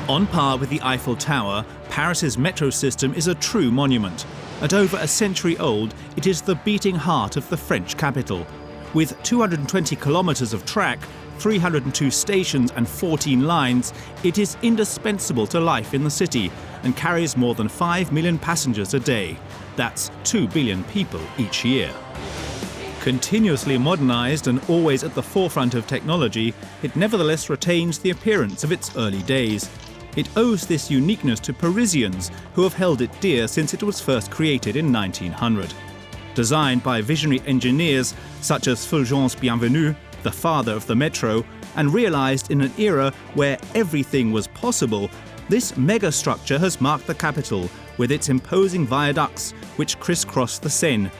On par with the Eiffel Tower, Paris's metro system is a true monument. At over a century old, it is the beating heart of the French capital. With 220 kilometers of track, 302 stations and 14 lines, it is indispensable to life in the city and carries more than 5 million passengers a day. That's 2 billion people each year. Continuously modernized and always at the forefront of technology, it nevertheless retains the appearance of its early days. It owes this uniqueness to Parisians, who have held it dear since it was first created in 1900. Designed by visionary engineers such as Fulgence Bienvenüe, the father of the metro, and realized in an era where everything was possible, this megastructure has marked the capital with its imposing viaducts which crisscross the Seine.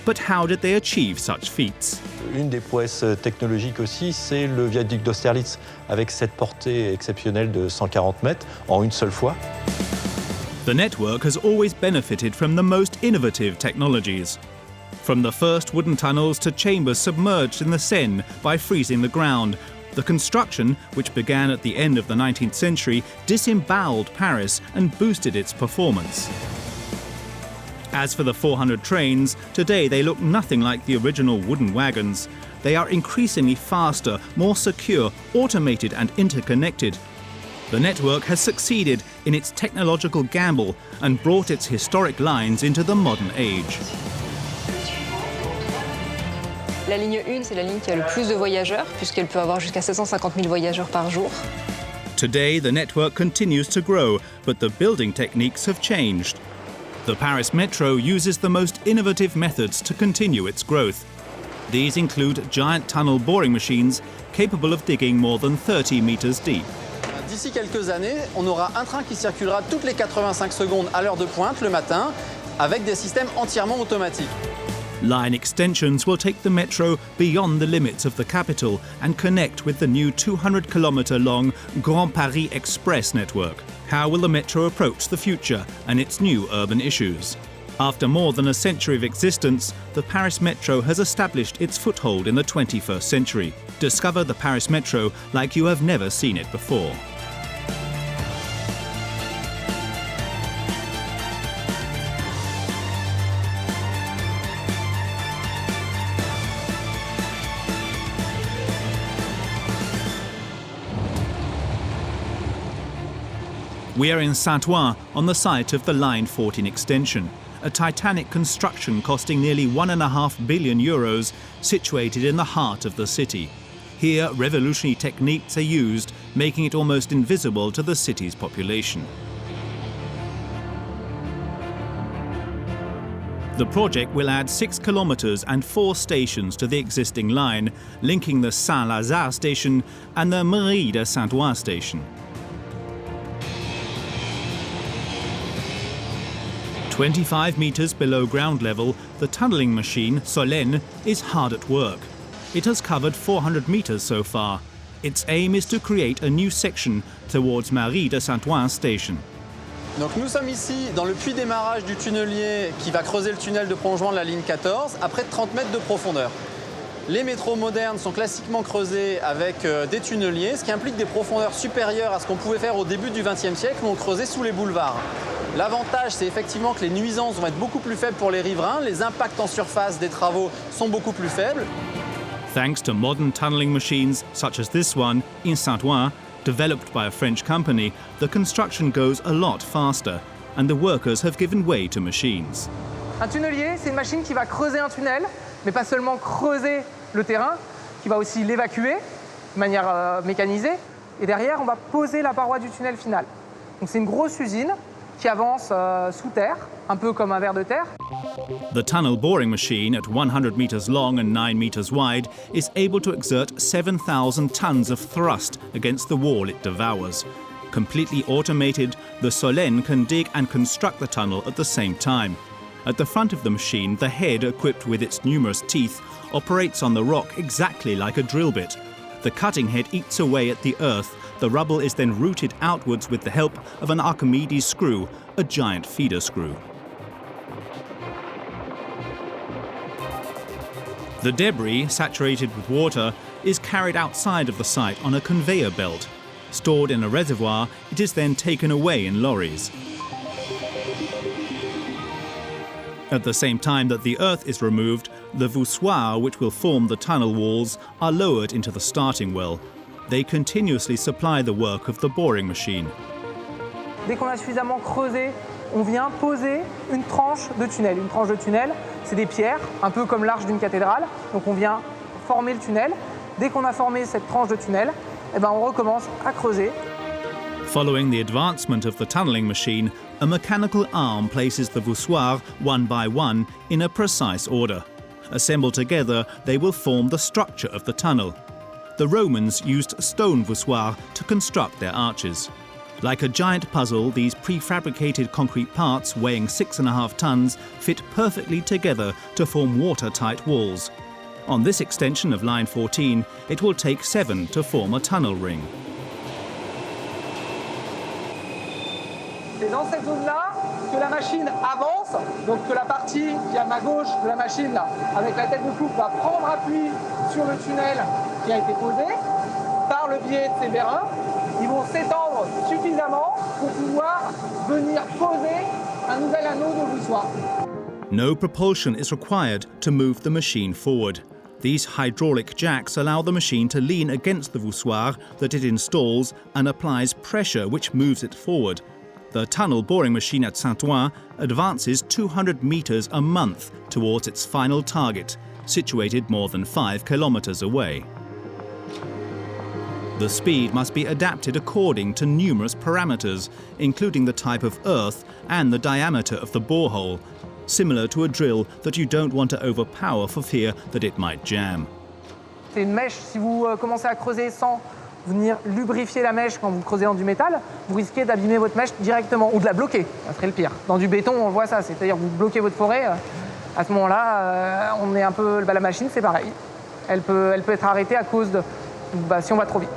But how did they achieve such feats? Une des prouesses technologiques aussi, c'est le viaduc d'Austerlitz, avec cette portée exceptionnelle de 140 mètres en une seule fois. The network has always benefited from the most innovative technologies. From the first wooden tunnels to chambers submerged in the Seine by freezing the ground, the construction, which began at the end of the 19th century, disemboweled Paris and boosted its performance. As for the 400 trains, today they look nothing like the original wooden wagons. They are increasingly faster, more secure, automated and interconnected. The network has succeeded in its technological gamble and brought its historic lines into the modern age. La ligne 1, c'est la ligne qui a le plus de voyageurs, puisqu'elle peut avoir jusqu'à 750 000 voyageurs par jour. Today, the network continues to grow, but the building techniques have changed. The Paris Metro uses the most innovative methods to continue its growth. These include giant tunnel boring machines capable of digging more than 30 meters deep. D'ici quelques années, on aura un train qui circulera toutes les 85 secondes à l'heure de pointe le matin, avec des systèmes entièrement automatiques. Line extensions will take the metro beyond the limits of the capital and connect with the new 200-kilometre-long Grand Paris Express network. How will the metro approach the future and its new urban issues? After more than a century of existence, the Paris Metro has established its foothold in the 21st century. Discover the Paris Metro like you have never seen it before. We are in Saint-Ouen, on the site of the Line 14 extension, a titanic construction costing nearly €1.5 billion, situated in the heart of the city. Here, revolutionary techniques are used, making it almost invisible to the city's population. The project will add 6 kilometers and 4 stations to the existing line, linking the Saint-Lazare station and the Mairie de Saint-Ouen station. 25 meters below ground level, the tunneling machine, Seine, is hard at work. It has covered 400 meters so far. Its aim is to create a new section towards Mairie de Saint-Ouen station. Donc nous sommes ici dans le puits d'émarrage du tunnelier qui va creuser le tunnel de prolongement de la ligne 14 à près de 30 mètres de profondeur. Les métros modernes sont classiquement creusés avec des tunneliers, ce qui implique des profondeurs supérieures à ce qu'on pouvait faire au début du XXe siècle où on creusait sous les boulevards. L'avantage, c'est effectivement que les nuisances vont être beaucoup plus faibles pour les riverains, les impacts en surface des travaux sont beaucoup plus faibles. Thanks to modern tunneling machines such as this one in Saint-Ouen, developed by a French company, the construction goes a lot faster and the workers have given way to machines. Un tunnelier, c'est une machine qui va creuser un tunnel, mais pas seulement creuser le terrain, qui va aussi l'évacuer de manière mécanisée. Et derrière, on va poser la paroi du tunnel final. Donc c'est une grosse usine qui avance sous terre, un peu comme un ver de terre. The tunnel boring machine, at 100 meters long and 9 meters wide, is able to exert 7,000 tons of thrust against the wall it devours. Completely automated, the Seine can dig and construct the tunnel at the same time. At the front of the machine, the head, equipped with its numerous teeth, operates on the rock exactly like a drill bit. The cutting head eats away at the earth. The rubble is then routed outwards with the help of an Archimedes screw, a giant feeder screw. The debris, saturated with water, is carried outside of the site on a conveyor belt. Stored in a reservoir, it is then taken away in lorries. At the same time that the earth is removed, the voussoirs which will form the tunnel walls are lowered into the starting well. They continuously supply the work of the boring machine. Dès qu'on a suffisamment creusé, on vient poser une tranche de tunnel. Une tranche de tunnel, c'est des pierres, un peu comme l'arche d'une cathédrale. Donc on vient former le tunnel. Dès qu'on a formé cette tranche de tunnel, eh ben on recommence à creuser. Following the advancement of the tunnelling machine, a mechanical arm places the voussoirs one by one in a precise order. Assembled together, they will form the structure of the tunnel. The Romans used stone voussoirs to construct their arches. Like a giant puzzle, these prefabricated concrete parts weighing 6.5 tons fit perfectly together to form watertight walls. On this extension of line 14, it will take 7 to form a tunnel ring. C'est dans cette zone-là que la machine avance, donc que la partie qui est à ma gauche de la machine, là, avec la tête de coupe, va prendre appui sur le tunnel qui a été posé. Par le biais de ces vérins, ils vont s'étendre suffisamment pour pouvoir venir poser un nouvel anneau de voussoir. No propulsion is required to move the machine forward. These hydraulic jacks allow the machine to lean against the voussoir that it installs and applies pressure which moves it forward. The tunnel boring machine at Saint-Ouen advances 200 meters a month towards its final target, situated more than 5 kilometers away. The speed must be adapted according to numerous parameters, including the type of earth and the diameter of the borehole, similar to a drill that you don't want to overpower for fear that it might jam. C'est une mèche, si vous commencez à creuser sans venir lubrifier la mèche quand vous creusez dans du métal, vous risquez d'abîmer votre mèche directement ou de la bloquer, ça serait le pire. Dans du béton, on voit ça, c'est-à-dire vous bloquez votre forêt, à ce moment-là, on est un peu, la machine c'est pareil. Elle peut être arrêtée à cause de, si on va trop vite.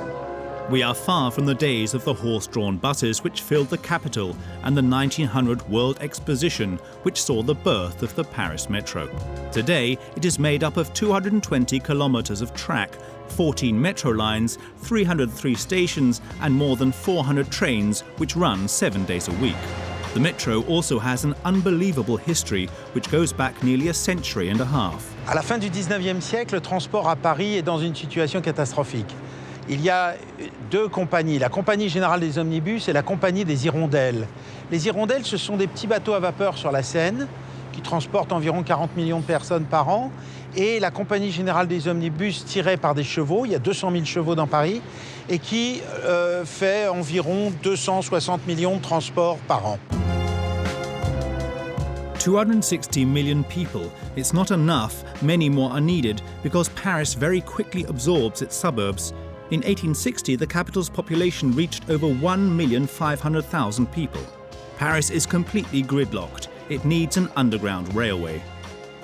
We are far from the days of the horse-drawn buses which filled the capital and the 1900 World Exposition which saw the birth of the Paris Metro. Today, it is made up of 220 kilometers of track, 14 metro lines, 303 stations and more than 400 trains which run 7 days a week. The Metro also has an unbelievable history which goes back nearly a century and a half. À la fin du 19e siècle, le transport à Paris est dans une situation catastrophique. Il y a 2 compagnies, la Compagnie Générale des Omnibus et la Compagnie des Hirondelles. Les Hirondelles, ce sont des petits bateaux à vapeur sur la Seine qui transportent environ 40 millions de personnes par an. Et la Compagnie Générale des Omnibus, tirée par des chevaux, il y a 200 000 chevaux dans Paris, et qui fait environ 260 millions de transports par an. 260 million people. It's not enough, many more are needed because Paris very quickly absorbs its suburbs. In 1860, the capital's population reached over 1,500,000 people. Paris is completely gridlocked. It needs an underground railway.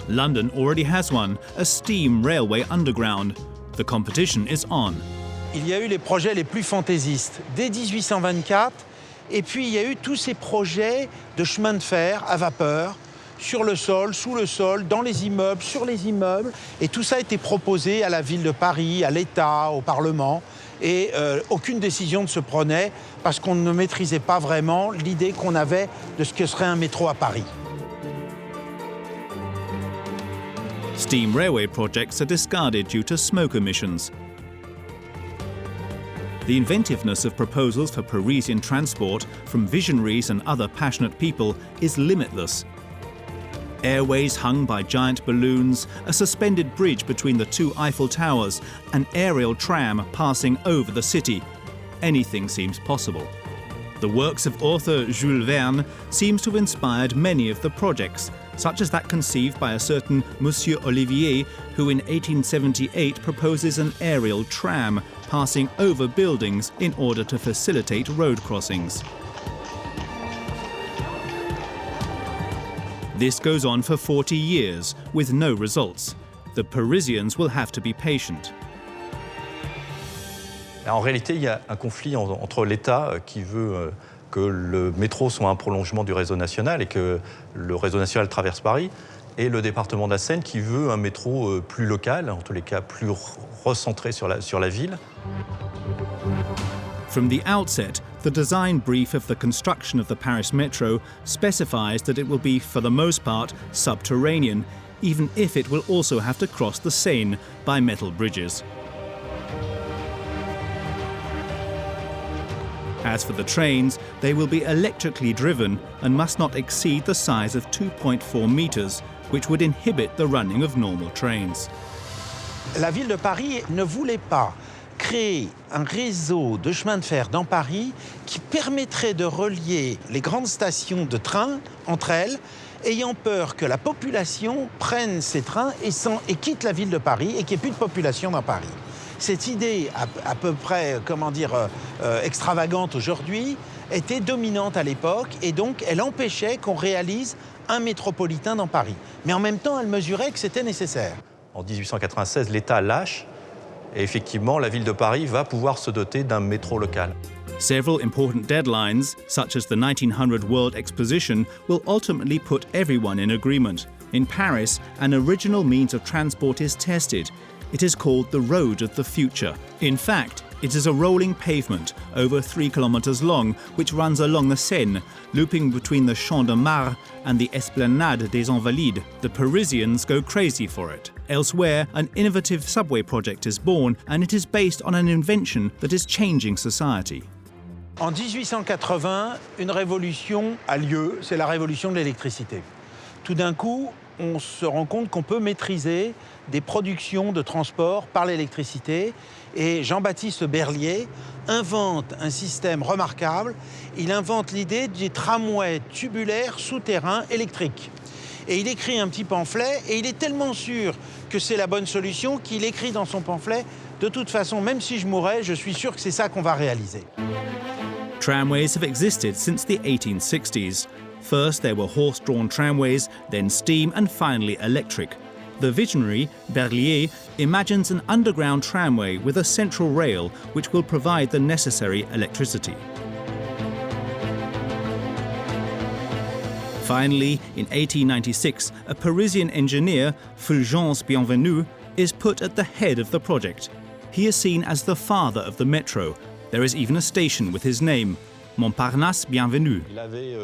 London already has one, a steam railway underground. The competition is on. Il y a eu les projets les plus fantaisistes dès 1824, et puis il y a eu tous ces projets de chemin de fer à vapeur, sur le sol, sous le sol, dans les immeubles, sur les immeubles. Et tout ça a été proposé à la ville de Paris, à l'État, au Parlement. Et aucune décision ne se prenait parce qu'on ne maîtrisait pas vraiment l'idée qu'on avait de ce que serait un métro à Paris. Steam railway projects are discarded due to smoke emissions. The inventiveness of proposals for Parisian transport from visionaries and other passionate people is limitless. Airways hung by giant balloons, a suspended bridge between the 2 Eiffel Towers, an aerial tram passing over the city. Anything seems possible. The works of author Jules Verne seems to have inspired many of the projects, such as that conceived by a certain Monsieur Olivier, who in 1878 proposes an aerial tram passing over buildings in order to facilitate road crossings. This goes on for 40 years, with no results. The Parisians will have to be patient. En réalité, il y a un conflit entre l'État qui veut que le métro soit un prolongement du réseau national et que le réseau national traverse Paris, et le département de la Seine qui veut un métro plus local, en tous les cas plus recentré sur la ville. From the outset, the design brief of the construction of the Paris Metro specifies that it will be, for the most part, subterranean, even if it will also have to cross the Seine by metal bridges. As for the trains, they will be electrically driven and must not exceed the size of 2.4 meters, which would inhibit the running of normal trains. La ville de Paris ne voulait pas créer un réseau de chemin de fer dans Paris qui permettrait de relier les grandes stations de train entre elles, ayant peur que la population prenne ces trains et quitte la ville de Paris et qu'il n'y ait plus de population dans Paris. Cette idée, à peu près, extravagante aujourd'hui, était dominante à l'époque et donc elle empêchait qu'on réalise un métropolitain dans Paris. Mais en même temps, elle mesurait que c'était nécessaire. En 1896, l'État lâche et effectivement, la ville de Paris va pouvoir se doter d'un métro local. Several important deadlines, such as the 1900 World Exposition, will ultimately put everyone in agreement. In Paris, an original means of transport is tested. It is called the Road of the Future. In fact, it is a rolling pavement over 3 kilometers long, which runs along the Seine, looping between the Champ de Mars and the Esplanade des Invalides. The Parisians go crazy for it. Elsewhere, an innovative subway project is born, and it is based on an invention that is changing society. En 1880, une révolution a lieu, c'est la révolution de l'électricité. Tout d'un coup, on se rend compte qu'on peut maîtriser des productions de transport par l'électricité. Et Jean-Baptiste Berlier invente un système remarquable. Il invente l'idée des tramways tubulaires souterrains électriques. Et il écrit un petit pamphlet, et il est tellement sûr que c'est la bonne solution qu'il écrit dans son pamphlet « De toute façon, même si je mourais, je suis sûr que c'est ça qu'on va réaliser ». Tramways have existed since the 1860s. First there were horse-drawn tramways, then steam, and finally electric. The visionary, Berlier, imagines an underground tramway with a central rail which will provide the necessary electricity. Finally, in 1896, a Parisian engineer, Fulgence Bienvenüe, is put at the head of the project. He is seen as the father of the metro. There is even a station with his name, Montparnasse Bienvenue. Il avait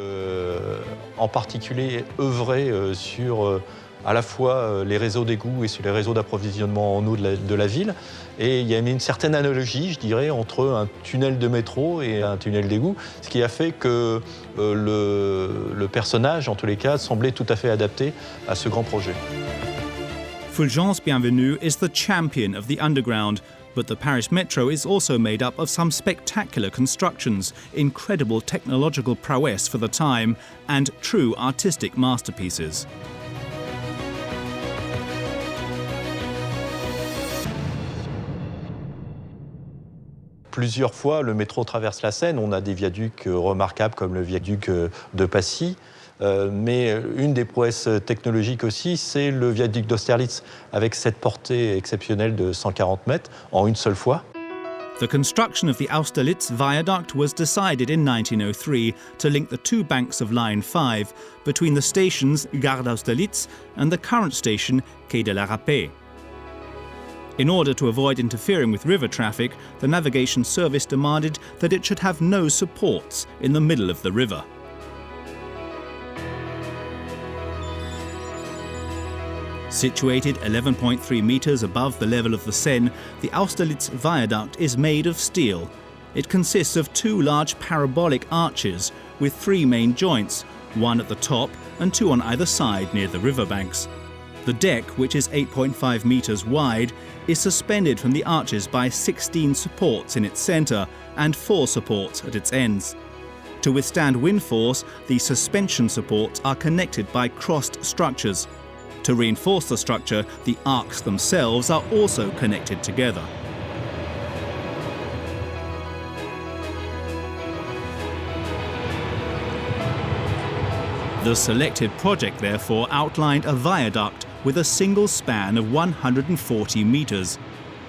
en particulier œuvré sur à la fois les réseaux d'égouts et sur les réseaux d'approvisionnement en eau de la ville. Et il y a une certaine analogie, je dirais, entre un tunnel de métro et un tunnel d'égout, ce qui a fait que le personnage, en tous les cas, semblait tout à fait adapté à ce grand projet. Fulgence Bienvenue is the champion of the underground, but the Paris Metro is also made up of some spectacular constructions, incredible technological prowess for the time, and true artistic masterpieces. Plusieurs fois, le métro traverse la Seine. On a des viaducs remarquables comme le viaduc de Passy. Mais une des prouesses technologiques aussi, c'est le viaduc d'Austerlitz, avec cette portée exceptionnelle de 140 mètres en une seule fois. The construction of the Austerlitz viaduct was decided in 1903 to link the two banks of Line 5 between the stations Gare d'Austerlitz and the current station Quai de la Râpée. In order to avoid interfering with river traffic, the navigation service demanded that it should have no supports in the middle of the river. Situated 11.3 meters above the level of the Seine, the Austerlitz viaduct is made of steel. It consists of two large parabolic arches with three main joints, one at the top and two on either side near the riverbanks. The deck, which is 8.5 meters wide, is suspended from the arches by 16 supports in its center and 4 supports at its ends. To withstand wind force, the suspension supports are connected by crossed structures. To reinforce the structure, the arcs themselves are also connected together. The selected project, therefore, outlined a viaduct with a single span of 140 meters,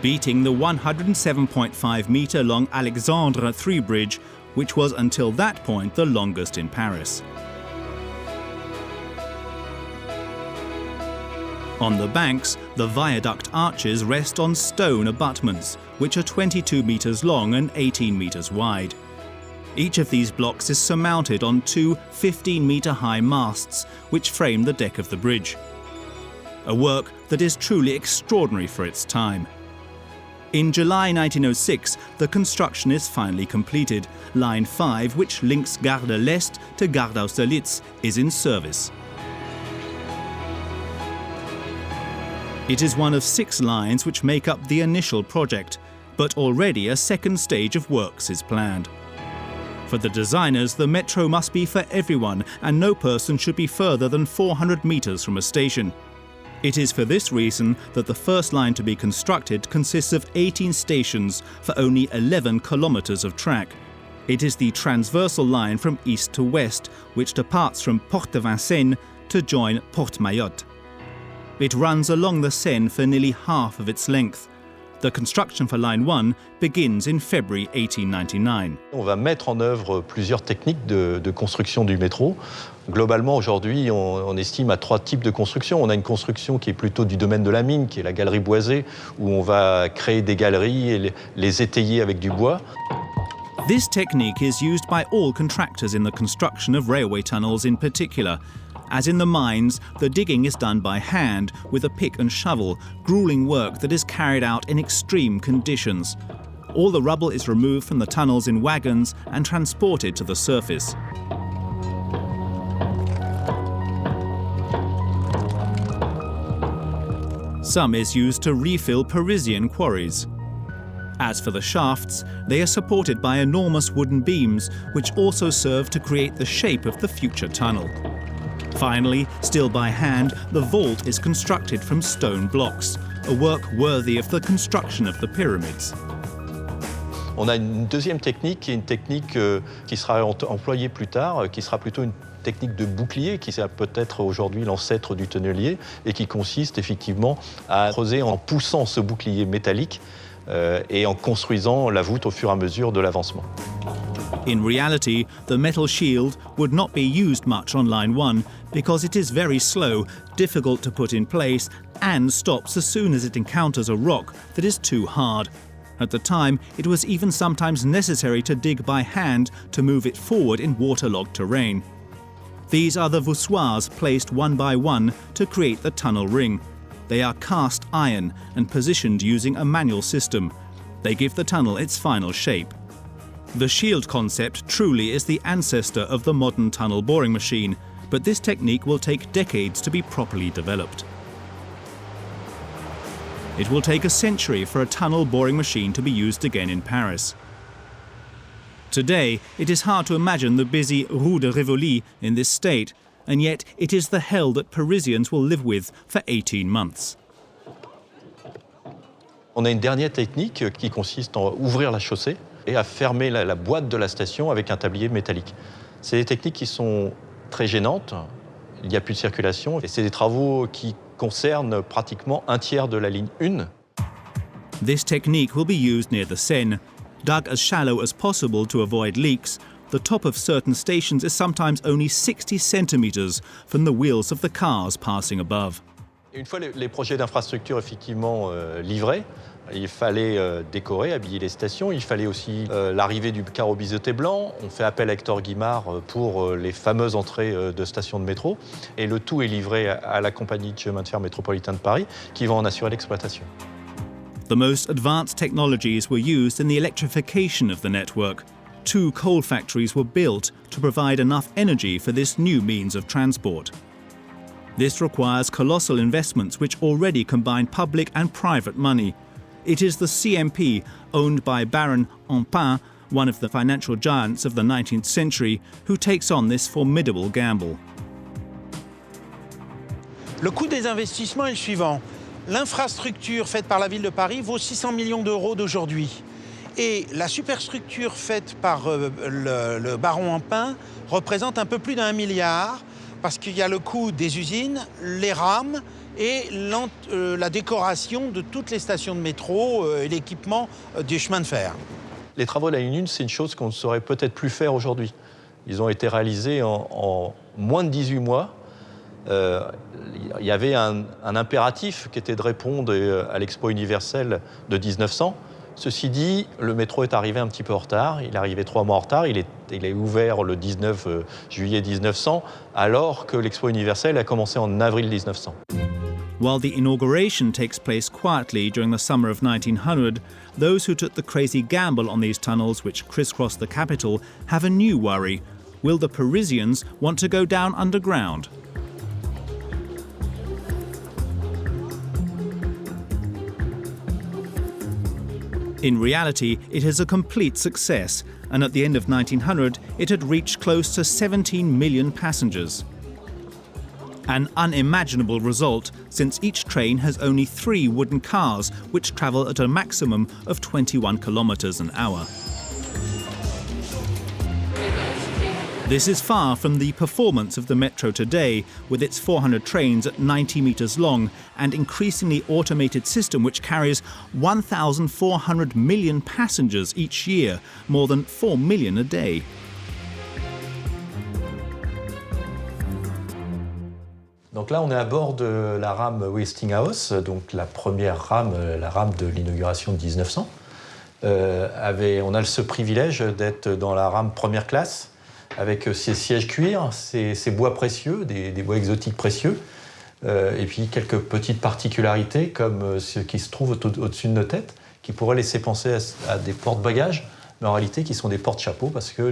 beating the 107.5 meter long Alexandre III Bridge, which was until that point the longest in Paris. On the banks, the viaduct arches rest on stone abutments, which are 22 meters long and 18 meters wide. Each of these blocks is surmounted on two 15-meter-high masts, which frame the deck of the bridge. A work that is truly extraordinary for its time. In July 1906, the construction is finally completed. Line 5, which links Gare de l'Est to Gare d'Austerlitz, is in service. It is one of 6 lines which make up the initial project, but already a second stage of works is planned. For the designers, the metro must be for everyone, and no person should be further than 400 meters from a station. It is for this reason that the first line to be constructed consists of 18 stations for only 11 kilometers of track. It is the transversal line from east to west, which departs from Porte de Vincennes to join Porte Maillot. It runs along the Seine for nearly half of its length. The construction for Line 1 begins in February 1899. On va mettre en œuvre plusieurs techniques de construction du métro. Globalement, aujourd'hui, on estime à 3 types de construction. On a une construction qui est plutôt du domaine de la mine, qui est la galerie boisée, où on va créer des galeries et les étayer avec du bois. This technique is used by all contractors in the construction of railway tunnels in particular. As in the mines, the digging is done by hand with a pick and shovel, grueling work that is carried out in extreme conditions. All the rubble is removed from the tunnels in wagons and transported to the surface. Some is used to refill Parisian quarries. As for the shafts, they are supported by enormous wooden beams, which also serve to create the shape of the future tunnel. Finally, still by hand, the vault is constructed from stone blocks, a work worthy of the construction of the pyramids. On a une deuxième technique, qui est une technique qui sera employée plus tard, qui sera plutôt une technique de bouclier, qui est peut-être aujourd'hui l'ancêtre du tonnelier, et qui consiste effectivement à creuser en poussant ce bouclier métallique et en construisant la voûte au fur et à mesure de l'avancement. In reality, the metal shield would not be used much on Line 1 because it is very slow, difficult to put in place, and stops as soon as it encounters a rock that is too hard. At the time, it was even sometimes necessary to dig by hand to move it forward in waterlogged terrain. These are the voussoirs placed one by one to create the tunnel ring. They are cast iron and positioned using a manual system. They give the tunnel its final shape. The shield concept truly is the ancestor of the modern tunnel boring machine, but this technique will take decades to be properly developed. It will take a century for a tunnel boring machine to be used again in Paris. Today, it is hard to imagine the busy Rue de Rivoli in this state, and yet it is the hell that Parisians will live with for 18 months. On a une dernière technique qui consiste à ouvrir la chaussée et à fermer la boîte de la station avec un tablier métallique. C'est des techniques qui sont très gênantes, il n'y a plus de circulation, et c'est des travaux qui concernent pratiquement un tiers de la ligne 1. This technique will be used near the Seine. Dug as shallow as possible to avoid leaks, the top of certain stations is sometimes only 60 centimeters from the wheels of the cars passing above. Une fois les projets d'infrastructure effectivement livrés, il fallait décorer, habiller les stations. Il fallait aussi l'arrivée du carreau biseauté blanc. On fait appel à Hector Guimard pour les fameuses entrées de stations de métro. Et le tout est livré à la compagnie de chemin de fer métropolitain de Paris qui va en assurer l'exploitation. The most advanced technologies were used in the electrification of the network. 2 coal factories were built to provide enough energy for this new means of transport. This requires colossal investments which already combine public and private money. It is the CMP, owned by Baron Empin, one of the financial giants of the 19th century, who takes on this formidable gamble. Le coût des investissements est le suivant. L'infrastructure faite par la ville de Paris vaut 600 millions d'euros d'aujourd'hui. Et la superstructure faite par le baron Empin représente un peu plus d'1 milliard, parce qu'il y a le coût des usines, les rames et la décoration de toutes les stations de métro et l'équipement du chemin de fer. Les travaux de la ligne 1, c'est une chose qu'on ne saurait peut-être plus faire aujourd'hui. Ils ont été réalisés en moins de 18 mois il y avait un impératif qui était de répondre à l'Expo universelle de 1900. Ceci dit, le métro est arrivé un petit peu en retard. Il est arrivé 3 mois en retard. Il est ouvert le 19 juillet 1900, alors que l'Expo universelle a commencé en avril 1900. While the inauguration takes place quietly during the summer of 1900, those who took the crazy gamble on these tunnels which crisscross the capital have a new worry. Will the Parisians want to go down underground? In reality, it is a complete success, and at the end of 1900, it had reached close to 17 million passengers. An unimaginable result, since each train has only 3 wooden cars, which travel at a maximum of 21 kilometers an hour. This is far from the performance of the metro today, with its 400 trains at 90 meters long and increasingly automated system which carries 1,400 million passengers each year, more than 4 million a day. Donc là, on est à bord de la rame Westinghouse, donc la première rame, la rame de l'inauguration de 1900. On a ce privilège d'être dans la rame première classe, avec ces sièges cuir, ces bois précieux, des bois exotiques précieux, et puis quelques petites particularités comme ce qui se trouve au-dessus de nos têtes, qui pourraient laisser penser à des porte-bagages, mais en réalité qui sont des porte-chapeaux, parce que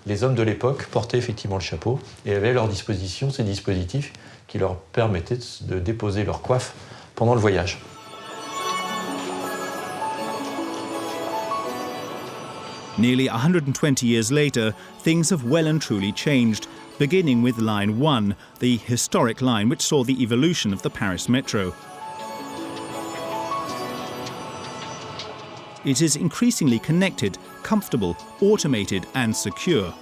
les hommes de l'époque portaient effectivement le chapeau et avaient à leur disposition ces dispositifs qui leur permettaient de déposer leur coiffe pendant le voyage. Nearly 120 years later, things have well and truly changed, beginning with Line 1, the historic line which saw the evolution of the Paris Metro. It is increasingly connected, comfortable, automated and secure.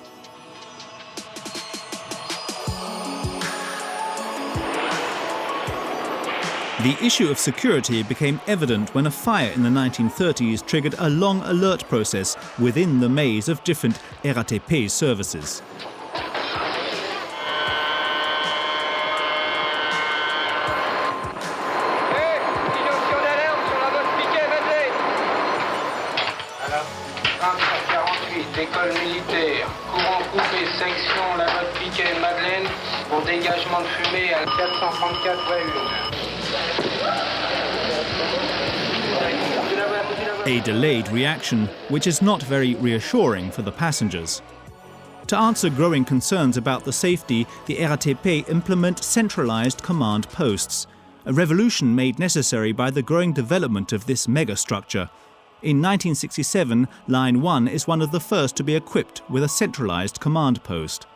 The issue of security became evident when a fire in the 1930s triggered a long alert process within the maze of different RATP services. École militaire, courant coupé, section, la note Piquet, Madeleine, pour dégagement de fumée à 434,1. A delayed reaction, which is not very reassuring for the passengers. To answer growing concerns about the safety, the RATP implement centralized command posts, a revolution made necessary by the growing development of this megastructure. In 1967, Line 1 is one of the first to be equipped with a centralized command post.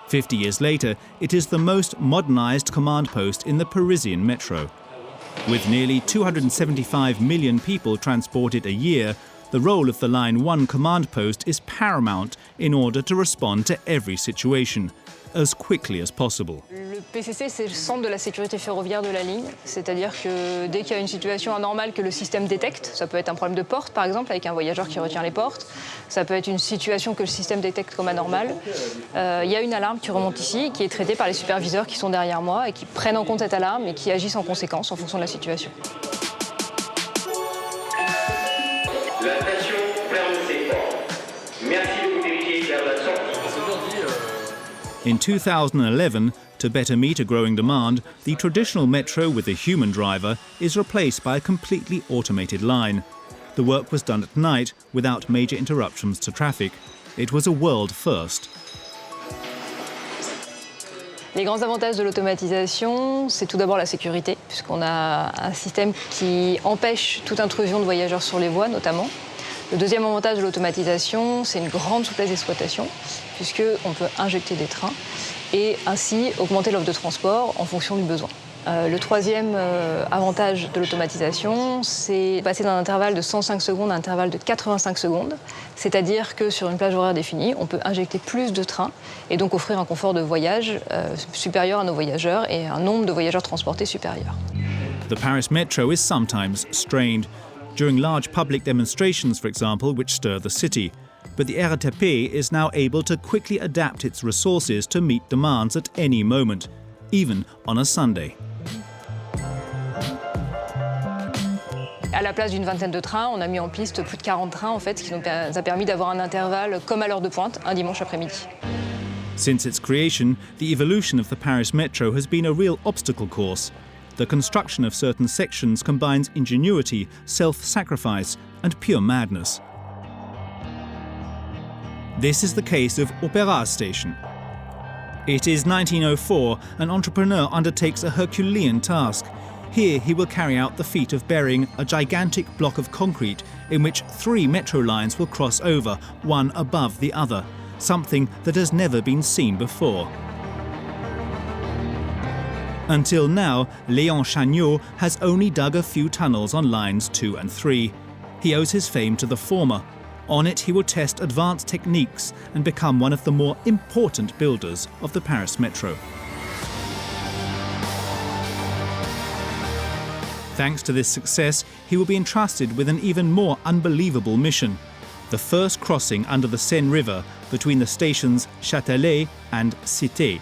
50 years later, it is the most modernized command post in the Parisian Metro. With nearly 275 million people transported a year, the role of the Line 1 command post is paramount in order to respond to every situation, as quickly as possible. Le PCC, c'est le centre de la sécurité ferroviaire de la ligne, c'est-à-dire que dès qu'il y a une situation anormale que le système détecte, ça peut être un problème de porte par exemple, avec un voyageur qui retient les portes, ça peut être une situation que le système détecte comme anormale, il y a une alarme qui remonte ici, qui est traitée par les superviseurs qui sont derrière moi et qui prennent en compte cette alarme et qui agissent en conséquence en fonction de la situation. La station ferme ses portes. Merci de vous diriger vers la sortie. In 2011, to better meet a growing demand, the traditional metro with a human driver is replaced by a completely automated line. The work was done at night without major interruptions to traffic. It was a world first. Les grands avantages de l'automatisation, c'est tout d'abord la sécurité, puisqu'on a un système qui empêche toute intrusion de voyageurs sur les voies notamment. Le deuxième avantage de l'automatisation, c'est une grande souplesse d'exploitation, puisqu'on peut injecter des trains et ainsi augmenter l'offre de transport en fonction du besoin. Le troisième avantage de l'automatisation, c'est passer d'un intervalle de 105 secondes à un intervalle de 85 secondes, c'est-à-dire que sur une plage horaire définie, on peut injecter plus de trains et donc offrir un confort de voyage supérieur à nos voyageurs et un nombre de voyageurs transportés supérieur. The Paris Metro is sometimes strained, during large public demonstrations, for example, which stir the city. But the RATP is now able to quickly adapt its resources to meet demands at any moment. even on a Sunday. À la place d'une vingtaine de trains, on a mis en piste plus de 40 trains, en fait, ce qui nous a permis d'avoir un intervalle comme à l'heure de pointe, un dimanche après-midi. Since its creation, the evolution of the Paris Metro has been a real obstacle course. The construction of certain sections combines ingenuity, self-sacrifice, and pure madness. This is the case of Opéra Station. It is 1904, an entrepreneur undertakes a Herculean task. Here he will carry out the feat of burying a gigantic block of concrete in which 3 metro lines will cross over, one above the other, something that has never been seen before. Until now, Léon Chagnot has only dug a few tunnels on lines 2 and 3. He owes his fame to the former. On it he will test advanced techniques and become one of the more important builders of the Paris Metro. Thanks to this success, he will be entrusted with an even more unbelievable mission: the first crossing under the Seine River between the stations Châtelet and Cité.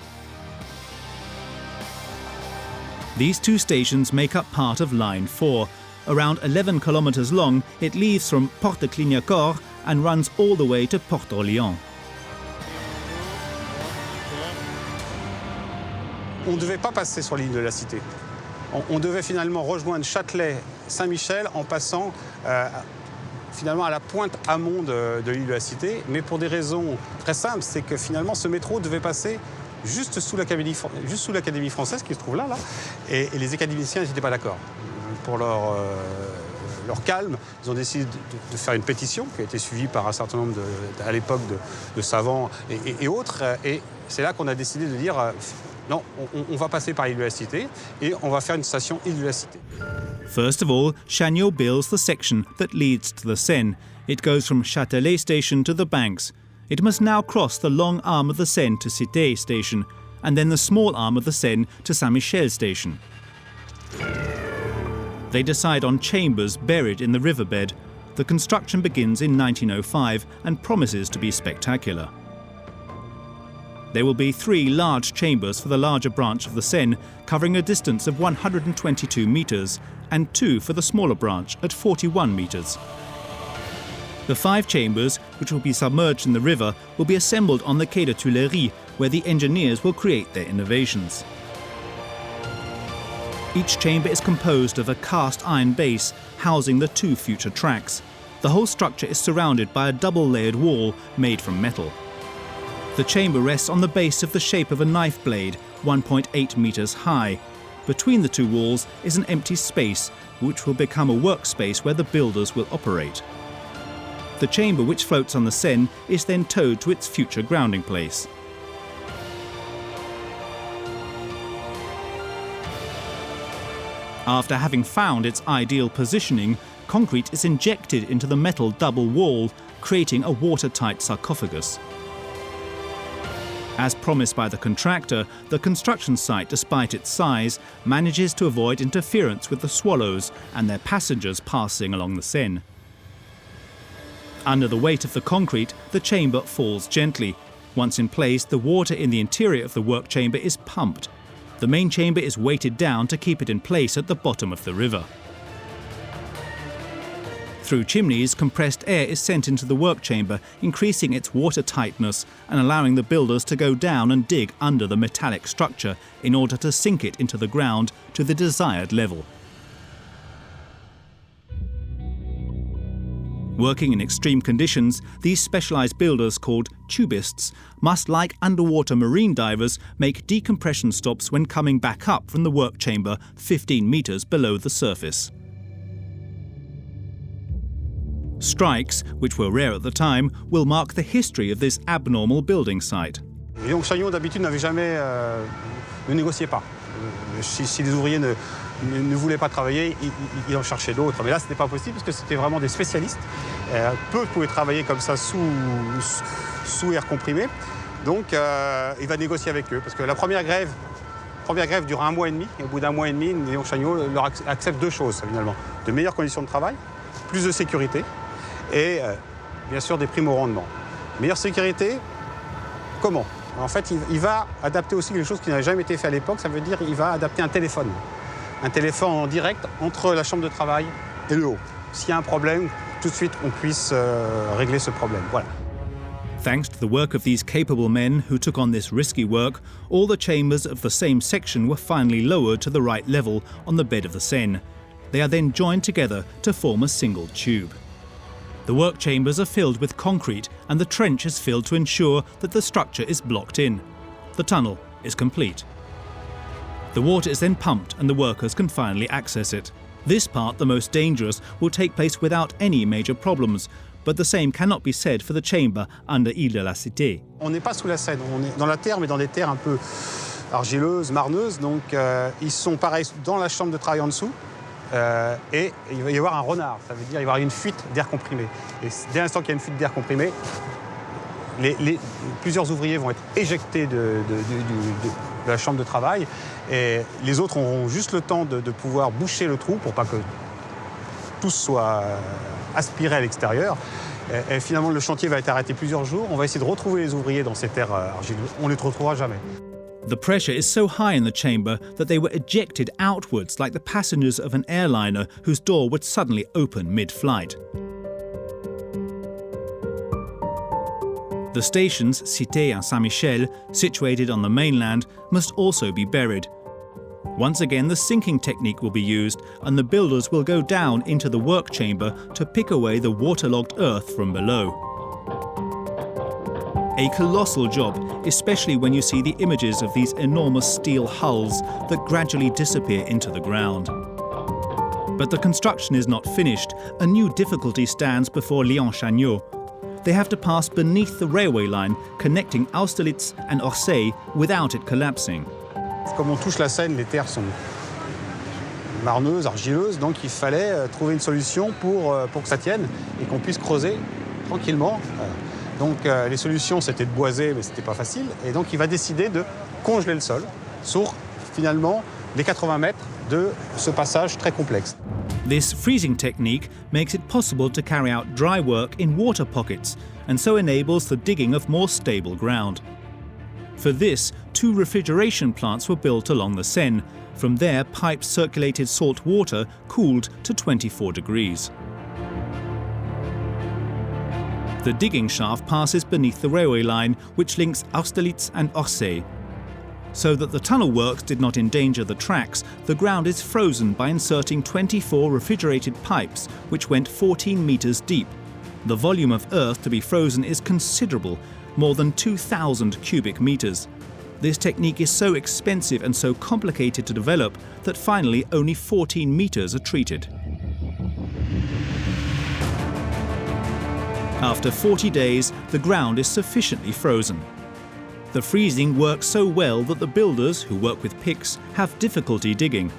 These 2 stations make up part of Line 4. Around 11 kilometers long, it leaves from Porte de Clignancourt and runs all the way to Port d'Orléans. On ne devait pas passer sur l'île de la Cité. On devait finalement rejoindre Châtelet-Saint-Michel en passant finalement à la pointe amont de l'île de la Cité, mais pour des raisons très simples, c'est que finalement ce métro devait passer juste sous l'Académie française qui se trouve là, et les académiciens n'étaient pas d'accord. Pour leur calme, ils ont décidé de faire une pétition qui a été suivie par un certain nombre, à l'époque, de savants et autres, et c'est là qu'on a décidé de dire non, on va passer par l'île de la Cité et on va faire une station île de la Cité. First of all, Chagnot builds the section that leads to the Seine. It goes from Châtelet station to the banks. It must now cross the long arm of the Seine to Cité station, and then the small arm of the Seine to Saint-Michel station. They decide on chambers buried in the riverbed. The construction begins in 1905 and promises to be spectacular. There will be 3 large chambers for the larger branch of the Seine, covering a distance of 122 metres, and 2 for the smaller branch at 41 metres. The 5 chambers, which will be submerged in the river, will be assembled on the Quai de Tuileries, where the engineers will create their innovations. Each chamber is composed of a cast iron base housing the 2 future tracks. The whole structure is surrounded by a double-layered wall made from metal. The chamber rests on the base of the shape of a knife blade, 1.8 metres high. Between the 2 walls is an empty space, which will become a workspace where the builders will operate. The chamber, which floats on the Seine, is then towed to its future grounding place. After having found its ideal positioning, concrete is injected into the metal double wall, creating a watertight sarcophagus. As promised by the contractor, the construction site, despite its size, manages to avoid interference with the swallows and their passengers passing along the Seine. Under the weight of the concrete, the chamber falls gently. Once in place, the water in the interior of the work chamber is pumped. The main chamber is weighted down to keep it in place at the bottom of the river. Through chimneys, compressed air is sent into the work chamber, increasing its water tightness and allowing the builders to go down and dig under the metallic structure in order to sink it into the ground to the desired level. Working in extreme conditions, these specialized builders, called tubists, must, like underwater marine divers, make decompression stops when coming back up from the work chamber 15 meters below the surface. Strikes, which were rare at the time, will mark the history of this abnormal building site. Et donc Chagnot, d'habitude, ne négociait pas. Si les ouvriers ne voulaient pas travailler, il en cherchait d'autres. Mais là, ce n'était pas possible parce que c'était vraiment des spécialistes. Peu pouvaient travailler comme ça sous air comprimé. Donc, il va négocier avec eux. Parce que la première grève dure 1 mois et demi. Et au bout d'1 mois et demi, Léon Chagnot leur accepte 2 choses, finalement. De meilleures conditions de travail, plus de sécurité et, bien sûr, des primes au rendement. Meilleure sécurité, comment ? En fait, il va adapter aussi quelque chose qui n'avait jamais été fait à l'époque. Ça veut dire qu'il va adapter un téléphone en direct entre la chambre de travail et le haut. S'il y a un problème, tout de suite, on puisse régler ce problème. Voilà. Thanks to the work of these capable men who took on this risky work, all the chambers of the same section were finally lowered to the right level on the bed of the Seine. They are then joined together to form a single tube. The work chambers are filled with concrete and the trench is filled to ensure that the structure is blocked in. The tunnel is complete. The water is then pumped and the workers can finally access it. This part, the most dangerous, will take place without any major problems, but the same cannot be said for the chamber under Ile de la Cité. On n'est pas sous la Seine, on est dans la terre, mais dans des terres un peu argileuses, marneuses. Donc ils sont pareils dans la chambre de travail en dessous. Et il va y avoir un renard, ça veut dire qu'il va y avoir une fuite d'air comprimé. Et dès l'instant qu'il y a une fuite d'air comprimé, plusieurs ouvriers vont être éjectés de la chambre de travail et les autres auront juste le temps de pouvoir boucher le trou pour pas que tout soit aspiré à l'extérieur. Et finalement, le chantier va être arrêté plusieurs jours. On va essayer de retrouver les ouvriers dans ces terres argileuses. On ne les retrouvera jamais. The pressure is so high in the chamber that they were ejected outwards like the passengers of an airliner whose door would suddenly open mid-flight. The stations Cité and Saint-Michel, situated on the mainland, must also be buried. Once again, the sinking technique will be used and the builders will go down into the work chamber to pick away the waterlogged earth from below. A colossal job, especially when you see the images of these enormous steel hulls that gradually disappear into the ground. But the construction is not finished. A new difficulty stands before Lyon-Chagnaud. They have to pass beneath the railway line connecting Austerlitz and Orsay without it collapsing. Comme on touche la Seine, les terres sont marneuses, argileuses, donc il fallait trouver une solution pour que ça tienne et qu'on puisse creuser tranquillement. Donc les solutions, c'était de boiser, mais c'était pas facile. Et donc il va décider de congeler le sol sur finalement les 80 mètres de ce passage très complexe. This freezing technique makes it possible to carry out dry work in water pockets and so enables the digging of more stable ground. For this, 2 refrigeration plants were built along the Seine. From there, pipes circulated salt water cooled to 24 degrees. The digging shaft passes beneath the railway line, which links Austerlitz and Orsay. So that the tunnel works did not endanger the tracks, the ground is frozen by inserting 24 refrigerated pipes, which went 14 meters deep. The volume of earth to be frozen is considerable, more than 2,000 cubic meters. This technique is so expensive and so complicated to develop that finally only 14 meters are treated. After 40 days, the ground is sufficiently frozen. The freezing works so well that the builders, who work with picks, have difficulty digging.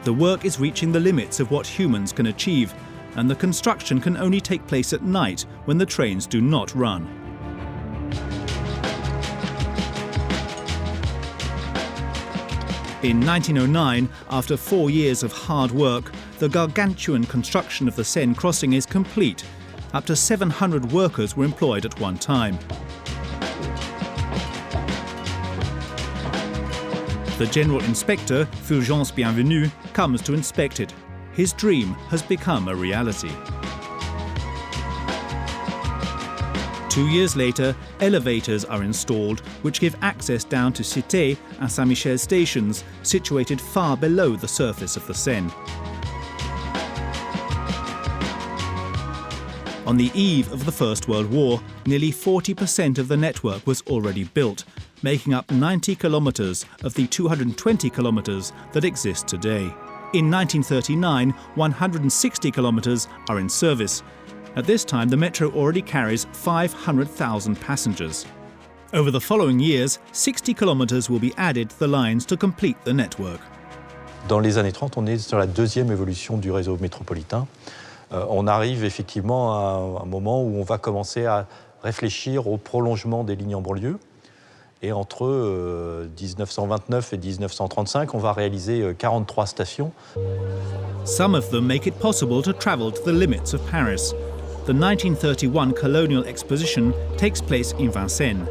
The work is reaching the limits of what humans can achieve, and the construction can only take place at night when the trains do not run. In 1909, after 4 years of hard work, the gargantuan construction of the Seine crossing is complete. Up to 700 workers were employed at one time. The General Inspector, Fulgence Bienvenüe, comes to inspect it. His dream has become a reality. 2 years later, elevators are installed, which give access down to Cité and Saint-Michel stations, situated far below the surface of the Seine. On the eve of the First World War, nearly 40% of the network was already built, making up 90 kilometers of the 220 kilometers that exist today. In 1939, 160 kilometers are in service. At this time, the metro already carries 500,000 passengers. Over the following years, 60 kilometers will be added to the lines to complete the network. Dans les années 30, on est sur la deuxième évolution du réseau métropolitain. On arrive effectivement à un moment où on va commencer à réfléchir au prolongement des lignes en banlieue. Et entre 1929 et 1935, on va réaliser 43 stations. Some of them make it possible to travel to the limits of Paris. The 1931 Colonial Exposition takes place in Vincennes.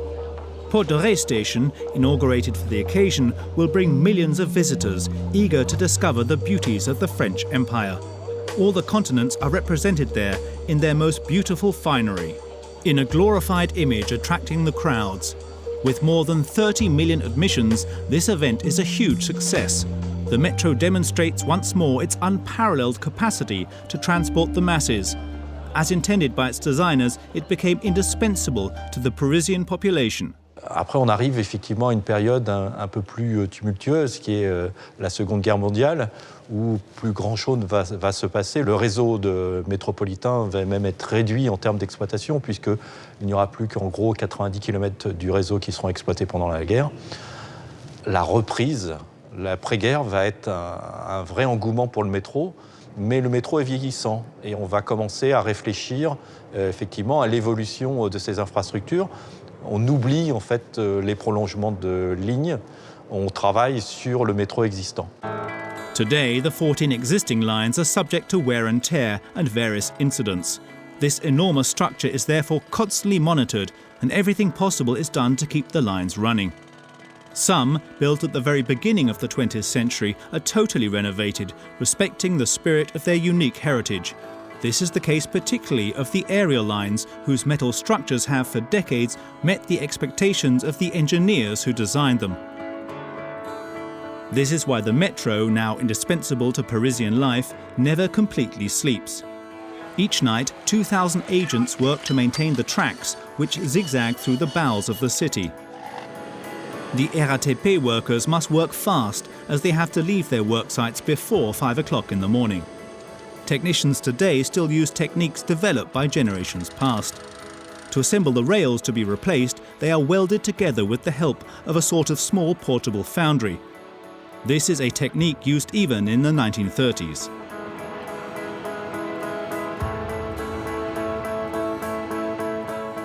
Porte de Ré station, inaugurated for the occasion, will bring millions of visitors eager to discover the beauties of the French Empire. All the continents are represented there in their most beautiful finery, in a glorified image attracting the crowds. With more than 30 million admissions, this event is a huge success. The metro demonstrates once more its unparalleled capacity to transport the masses. As intended by its designers, it became indispensable to the Parisian population. Après, on arrive effectivement à une période un peu plus tumultueuse, qui est la Seconde Guerre mondiale, où plus grand-chose va se passer. Le réseau métropolitain va même être réduit en termes d'exploitation, puisqu'il n'y aura plus qu'en gros 90 km du réseau qui seront exploités pendant la guerre. La reprise, l'après-guerre, va être un vrai engouement pour le métro, mais le métro est vieillissant et on va commencer à réfléchir effectivement à l'évolution de ces infrastructures. On oublie en fait les prolongements de lignes, on travaille sur le métro existant. Today, the 14 existing lines are subject to wear and tear and various incidents. This enormous structure is therefore constantly monitored, and everything possible is done to keep the lines running. Some, built at the very beginning of the 20th century, are totally renovated, respecting the spirit of their unique heritage. This is the case particularly of the aerial lines, whose metal structures have for decades met the expectations of the engineers who designed them. This is why the metro, now indispensable to Parisian life, never completely sleeps. Each night, 2,000 agents work to maintain the tracks which zigzag through the bowels of the city. The RATP workers must work fast as they have to leave their work sites before 5 o'clock in the morning. Technicians today still use techniques developed by generations past. To assemble the rails to be replaced, they are welded together with the help of a sort of small portable foundry. This is a technique used even in the 1930s.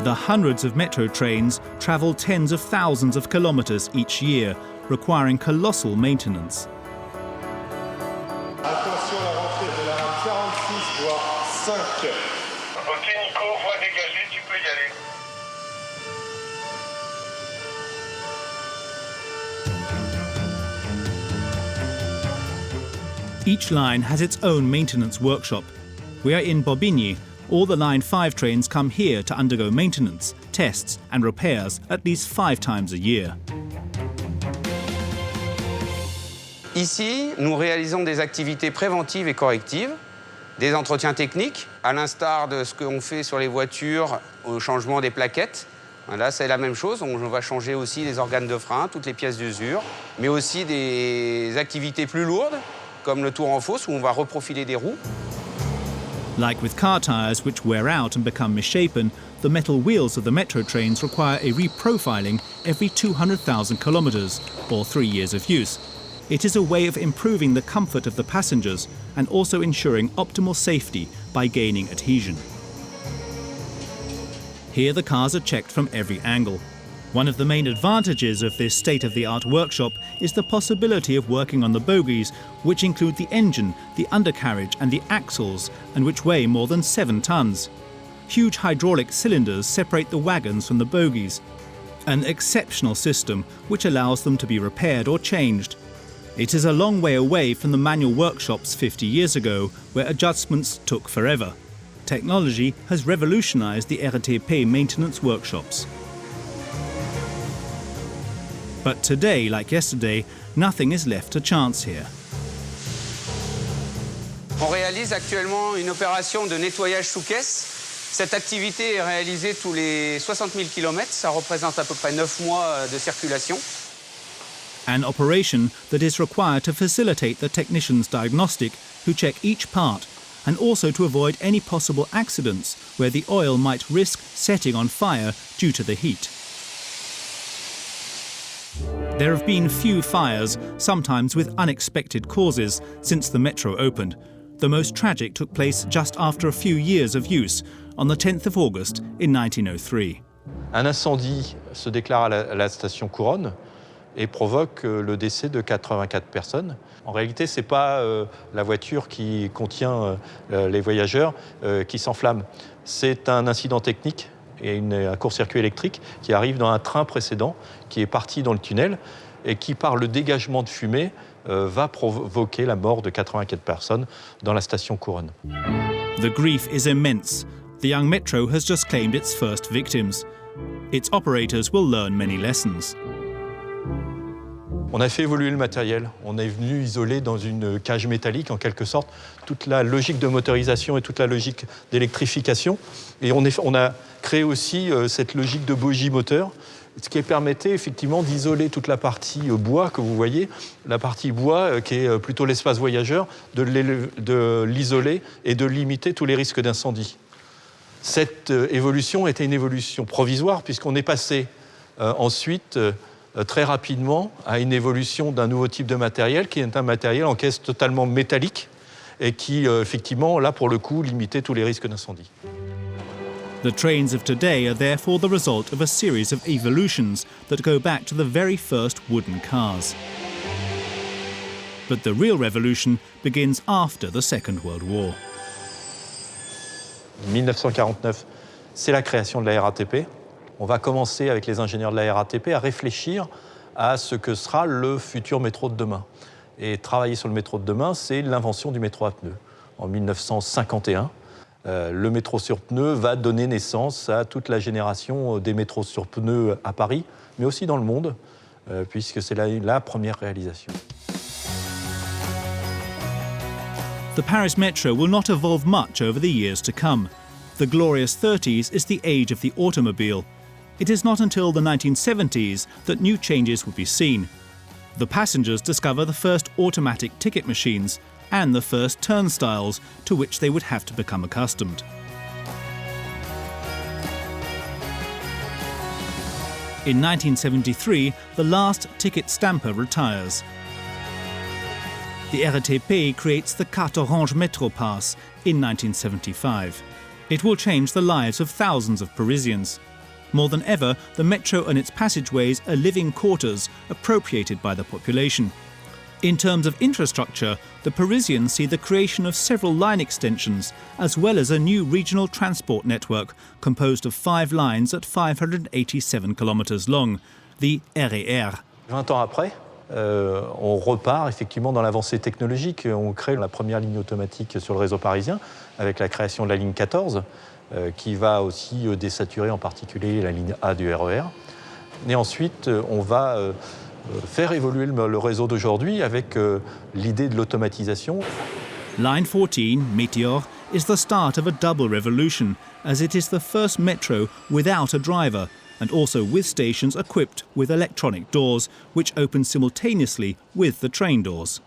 The hundreds of metro trains travel tens of thousands of kilometers each year, requiring colossal maintenance. Attention à la rentrée de la rame 46, voire 5. Ok Nico, voie dégagée, tu peux y aller. Each line has its own maintenance workshop. We are in Bobigny. All the Line 5 trains come here to undergo maintenance, tests and repairs at least 5 times a year. Ici, nous réalisons des activités préventives et correctives, des entretiens techniques, à l'instar de ce qu'on fait sur les voitures au changement des plaquettes. Là, c'est la même chose. On va changer aussi les organes de frein, toutes les pièces d'usure, mais aussi des activités plus lourdes, comme le tour en fosse, où on va reprofiler des roues. Like with car tyres which wear out and become misshapen, the metal wheels of the metro trains require a reprofiling every 200,000 kilometres, or 3 years of use. It is a way of improving the comfort of the passengers and also ensuring optimal safety by gaining adhesion. Here the cars are checked from every angle. One of the main advantages of this state-of-the-art workshop is the possibility of working on the bogies, which include the engine, the undercarriage and the axles, and which weigh more than 7 tons. Huge hydraulic cylinders separate the wagons from the bogies. An exceptional system which allows them to be repaired or changed. It is a long way away from the manual workshops 50 years ago, where adjustments took forever. Technology has revolutionized the RATP maintenance workshops. But today, like yesterday, nothing is left to chance here. On réalise actuellement une opération de nettoyage sous caisse. Cette activité est réalisée tous les 60 000 km. Ça représente à peu près 9 mois de circulation. An operation that is required to facilitate the technician's diagnostic, who check each part, and also to avoid any possible accidents where the oil might risk setting on fire due to the heat. There have been few fires, sometimes with unexpected causes, since the metro opened. The most tragic took place just after a few years of use, on the 10th of August in 1903. Un incendie se déclare à la station Couronne et provoque le décès de 84 personnes. En réalité, ce n'est pas la voiture qui contient les voyageurs qui s'enflamme. C'est un incident technique et un court-circuit électrique qui arrive dans un train précédent qui est parti dans le tunnel et qui, par le dégagement de fumée, va provoquer la mort de 84 personnes dans la station Couronne. The grief is immense. The young metro has just claimed its first victims. Its operators will learn many lessons. On a fait évoluer le matériel. On est venu isoler dans une cage métallique, en quelque sorte, toute la logique de motorisation et toute la logique d'électrification. Et on a créé aussi cette logique de bogie moteur, ce qui permettait effectivement d'isoler toute la partie bois que vous voyez, la partie bois qui est plutôt l'espace voyageur, de l'isoler et de limiter tous les risques d'incendie. Cette évolution était une évolution provisoire puisqu'on est passé ensuite très rapidement à une évolution d'un nouveau type de matériel qui est un matériel en caisse totalement métallique et qui effectivement là pour le coup limitait tous les risques d'incendie. The trains of today are therefore the result of a series of evolutions that go back to the very first wooden cars. But the real revolution begins after the Second World War. 1949, c'est la création de la RATP. On va commencer avec les ingénieurs de la RATP à réfléchir à ce que sera le futur métro de demain. Et travailler sur le métro de demain, c'est l'invention du métro à pneus. En 1951, le métro sur pneus va donner naissance à toute la génération des métros sur pneus à Paris, mais aussi dans le monde, puisque c'est la première réalisation. The Paris Metro will not evolve much over the years to come. The glorious 30s is the age of the automobile. It is not until the 1970s that new changes will be seen. The passengers discover the first automatic ticket machines and the first turnstiles to which they would have to become accustomed. In 1973, the last ticket stamper retires. The RATP creates the Carte Orange Metro Pass in 1975. It will change the lives of thousands of Parisians. More than ever, the metro and its passageways are living quarters appropriated by the population. In terms of infrastructure, the Parisians see the creation of several line extensions, as well as a new regional transport network composed of 5 lines at 587 kilometers long, the RER. 20 ans après, on repart effectivement dans l'avancée technologique. On crée la première ligne automatique sur le réseau parisien avec la création de la ligne 14 qui va aussi désaturer en particulier la ligne A du RER. Et ensuite, on va faire évoluer le réseau d'aujourd'hui avec l'idée de l'automatisation. Line 14, Meteor, is the start of a double revolution, as it is the first metro without a driver, and also with stations equipped with electronic doors, which open simultaneously with the train doors.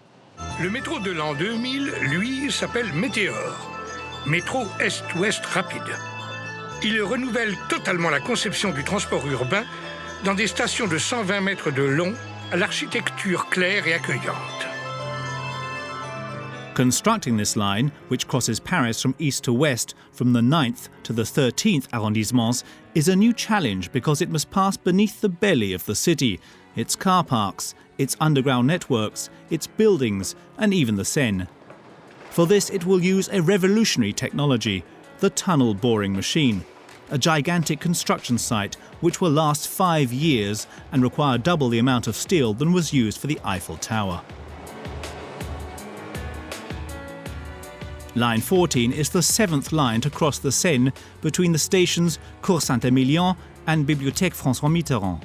Le métro de l'an 2000, lui, s'appelle Météor, métro est-ouest rapide. Il renouvelle totalement la conception du transport urbain dans des stations de 120 mètres de long à l'architecture claire et accueillante. Constructing this line, which crosses Paris from east to west, from the 9th to the 13th arrondissements, is a new challenge because it must pass beneath the belly of the city, its car parks, its underground networks, its buildings, and even the Seine. For this, it will use a revolutionary technology, the tunnel boring machine, a gigantic construction site which will last 5 years and require double the amount of steel than was used for the Eiffel Tower. Line 14 is the 7th line to cross the Seine between the stations Cours Saint-Émilion and Bibliothèque François Mitterrand.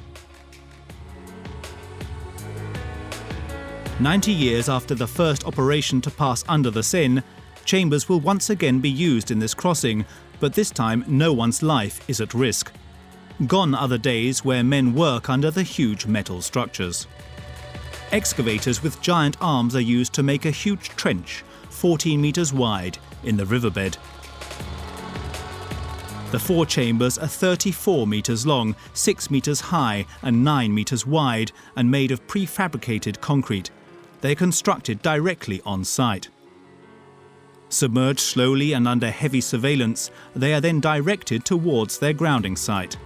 90 years after the first operation to pass under the Seine, chambers will once again be used in this crossing, but this time no one's life is at risk. Gone are the days where men work under the huge metal structures. Excavators with giant arms are used to make a huge trench, 14 meters wide, in the riverbed. The 4 chambers are 34 meters long, 6 meters high and 9 meters wide, and made of prefabricated concrete. They are constructed directly on site. Submerged slowly and under heavy surveillance, they are then directed towards their grounding site.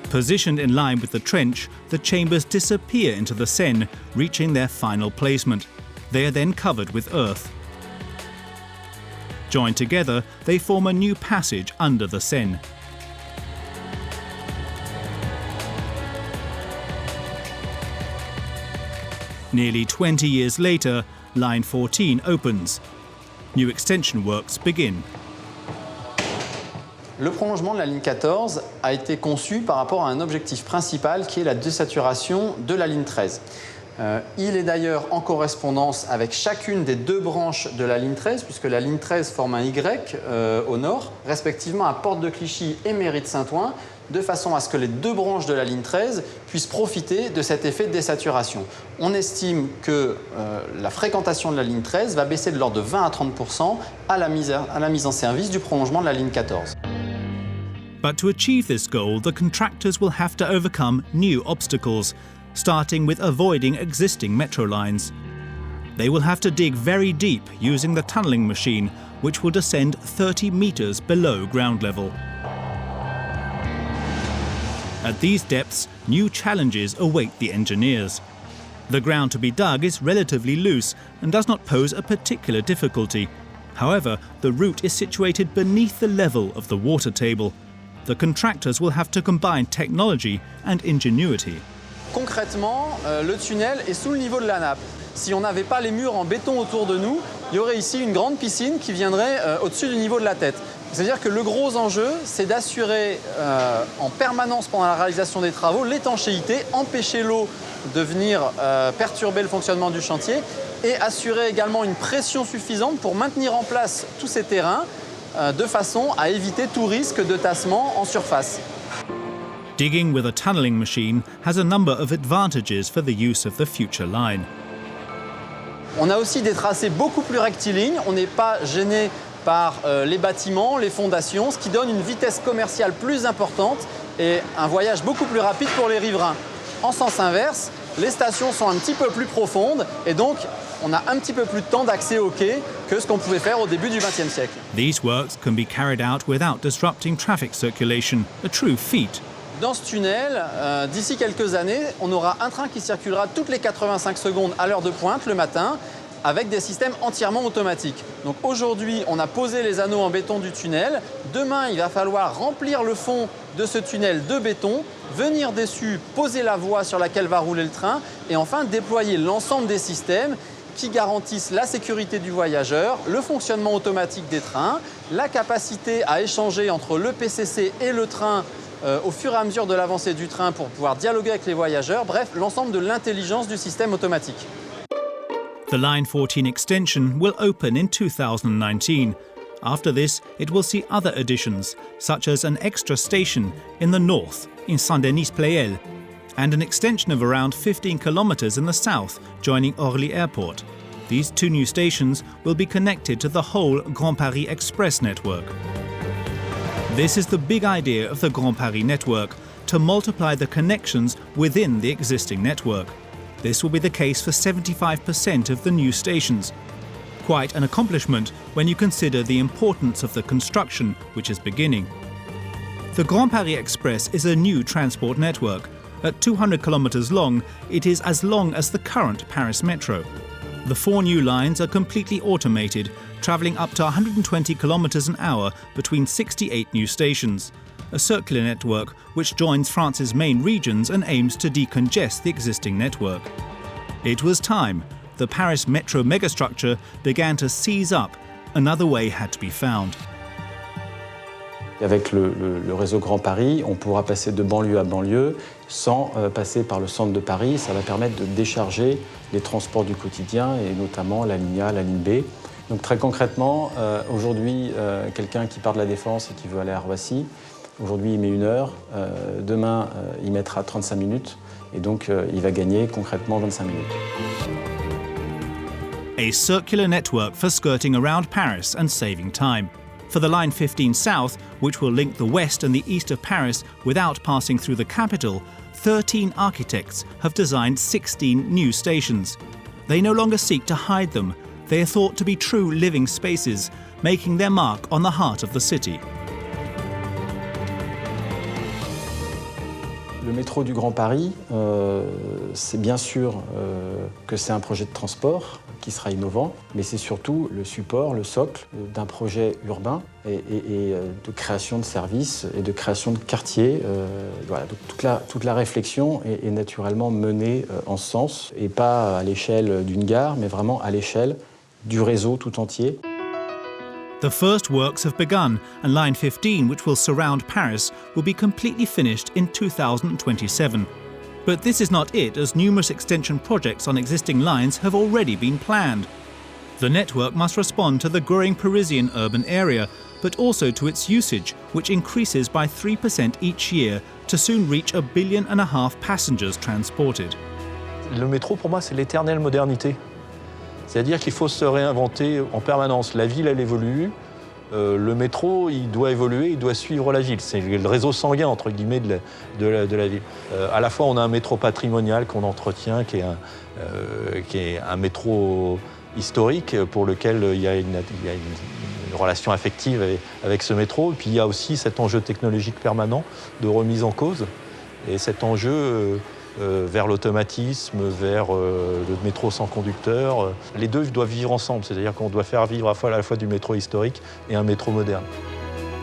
Positioned in line with the trench, the chambers disappear into the Seine, reaching their final placement. They are then covered with earth. Joined together, they form a new passage under the Seine. Nearly 20 years later, Line 14 opens. New extension works begin. Le prolongement de la ligne 14 a été conçu par rapport à un objectif principal qui est la désaturation de la ligne 13. Il est d'ailleurs en correspondance avec chacune des deux branches de la ligne 13, puisque la ligne 13 forme un Y au nord, respectivement à Porte de Clichy et Mairie de Saint-Ouen, de façon à ce que les deux branches de la ligne 13 puissent profiter de cet effet de désaturation. On estime que la fréquentation de la ligne 13 va baisser de l'ordre de 20 à 30% à la mise en service du prolongement de la ligne 14. But to achieve this goal, the contractors will have to overcome new obstacles, starting with avoiding existing metro lines. They will have to dig very deep using the tunnelling machine, which will descend 30 metres below ground level. At these depths, new challenges await the engineers. The ground to be dug is relatively loose and does not pose a particular difficulty. However, the route is situated beneath the level of the water table. The contractors will have to combine technology and ingenuity. Concrètement, le tunnel est sous le niveau de la nappe. Si on n'avait pas les murs en béton autour de nous, il y aurait ici une grande piscine qui viendrait au-dessus du niveau de la tête. C'est-à-dire que le gros enjeu, c'est d'assurer en permanence pendant la réalisation des travaux l'étanchéité, empêcher l'eau de venir perturber le fonctionnement du chantier et assurer également une pression suffisante pour maintenir en place tous ces terrains de façon à éviter tout risque de tassement en surface. Digging with a tunnelling machine has a number of advantages for the use of the future line. On a aussi des tracés beaucoup plus rectilignes, on n'est pas gêné par les bâtiments, les fondations, ce qui donne une vitesse commerciale plus importante et un voyage beaucoup plus rapide pour les riverains. En sens inverse, les stations sont un petit peu plus profondes et donc on a un petit peu plus de temps d'accès au quai que ce qu'on pouvait faire au début du XXe siècle. These works can be carried out without disrupting traffic circulation, a true feat. Dans ce tunnel, d'ici quelques années, on aura un train qui circulera toutes les 85 secondes à l'heure de pointe le matin avec des systèmes entièrement automatiques. Donc aujourd'hui, on a posé les anneaux en béton du tunnel. Demain, il va falloir remplir le fond de ce tunnel de béton, venir dessus, poser la voie sur laquelle va rouler le train et enfin déployer l'ensemble des systèmes qui garantissent la sécurité du voyageur, le fonctionnement automatique des trains, la capacité à échanger entre le PCC et le train au fur et à mesure de l'avancée du train pour pouvoir dialoguer avec les voyageurs, bref, l'ensemble de l'intelligence du système automatique. The Line 14 extension will open in 2019. After this, it will see other additions, such as an extra station in the north, in Saint-Denis-Pleyel, and an extension of around 15 kilometres in the south, joining Orly Airport. These two new stations will be connected to the whole Grand Paris Express network. This is the big idea of the Grand Paris network, to multiply the connections within the existing network. This will be the case for 75% of the new stations. Quite an accomplishment when you consider the importance of the construction, which is beginning. The Grand Paris Express is a new transport network. At 200 kilometres long, it is as long as the current Paris Metro. The 4 new lines are completely automated, travelling up to 120 kilometres an hour between 68 new stations. A circular network which joins France's main regions and aims to decongest the existing network. It was time. The Paris Metro megastructure began to seize up. Another way had to be found. Avec le réseau Grand Paris, on pourra passer de banlieue à banlieue sans passer par le centre de Paris. Ça va permettre de décharger les transports du quotidien et notamment la ligne A, la ligne B. Donc très concrètement, aujourd'hui, quelqu'un qui part de la Défense et qui veut aller à Roissy, aujourd'hui il met 1 heure, demain il mettra 35 minutes et donc il va gagner concrètement 25 minutes. A circular network for skirting around Paris and saving time. For the Line 15 South, which will link the west and the east of Paris without passing through the capital, 13 architects have designed 16 new stations. They no longer seek to hide them. They are thought to be true living spaces, making their mark on the heart of the city. Le métro du Grand Paris, c'est bien sûr que c'est un projet de transport qui sera innovant, mais c'est surtout le support, le socle d'un projet urbain et de création de services et de création de quartiers. Voilà, donc toute la réflexion est naturellement menée en ce sens, et pas à l'échelle d'une gare, mais vraiment à l'échelle du réseau tout entier. The first works have begun, and Line 15, which will surround Paris, will be completely finished in 2027. But this is not it, as numerous extension projects on existing lines have already been planned. The network must respond to the growing Parisian urban area, but also to its usage, which increases by 3% each year to soon reach 1.5 billion passengers transported. Le métro, pour moi, c'est l'éternelle modernité. C'est-à-dire qu'il faut se réinventer en permanence. La ville, elle évolue. Le métro, il doit évoluer, il doit suivre la ville. C'est le réseau sanguin, entre guillemets, de la ville. À la fois, on a un métro patrimonial qu'on entretient, qui est un métro historique, pour lequel il y a une relation affective avec ce métro. Et puis, il y a aussi cet enjeu technologique permanent de remise en cause. Et cet enjeu vers l'automatisme, vers le métro sans conducteur. Les deux doivent vivre ensemble, c'est-à-dire qu'on doit faire vivre à la fois du métro historique et un métro moderne.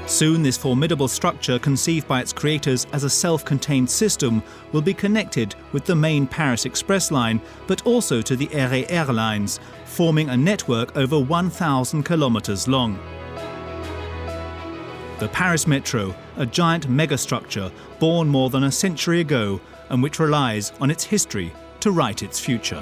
Soon, this formidable structure, conceived by its creators as a self-contained system, will be connected with the main Paris Express line, but also to the RER lines, forming a network over 1,000 kilometers long. The Paris Metro, a giant megastructure born more than a century ago, and which relies on its history to write its future.